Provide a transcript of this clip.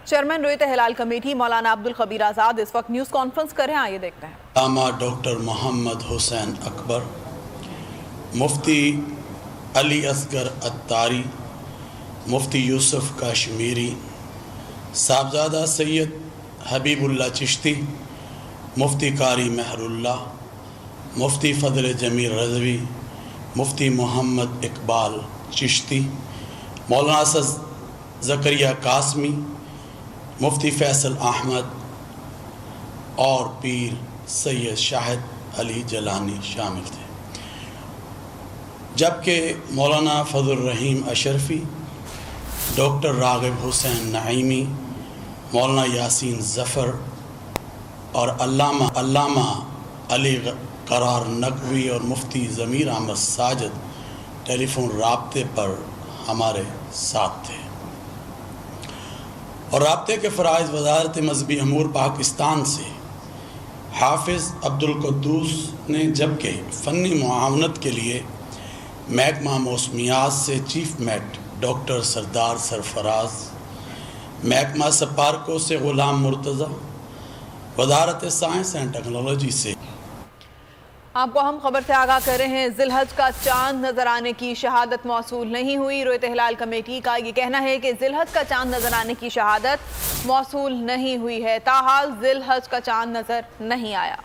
Chairman رویت ہلال committee مولانا عبدالخبیر آزاد اس وقت news conference کر رہے ہیں، آئیے دیکھتے ہیں۔ علامہ ڈاکٹر محمد حسین اکبر، مفتی علی اصغر عطاری، مفتی یوسف کاشمیری، صاحبزادہ سید حبیب اللہ چشتی، مفتی قاری مہر اللہ، مفتی فضل جمیل رضوی، مفتی محمد اقبال چشتی، مولانا اسد زکریا قاسمی، مفتی فیصل احمد اور پیر سید شاہد علی جیلانی شامل تھے، جبکہ مولانا فضل الرحیم اشرفی، ڈاکٹر راغب حسین نعیمی، مولانا یاسین ظفر اور علامہ علی قرار نقوی اور مفتی ضمیر احمد ساجد ٹیلی فون رابطے پر ہمارے ساتھ تھے، اور رابطے کے فرائض وزارت مذہبی امور پاکستان سے حافظ عبدالقدوس نے، جبکہ فنی معاونت کے لیے محکمہ موسمیات سے چیف میٹ ڈاکٹر سردار سرفراز، محکمہ سپارکو سے غلام مرتضی، وزارت سائنس اینڈ ٹیکنالوجی سے۔ آپ کو ہم خبر سے آگاہ کر رہے ہیں، ذی الحج کا چاند نظر آنے کی شہادت موصول نہیں ہوئی۔ رویت ہلال کمیٹی کا یہ کہنا ہے کہ ذی الحج کا چاند نظر آنے کی شہادت موصول نہیں ہوئی ہے، تاحال ذی الحج کا چاند نظر نہیں آیا۔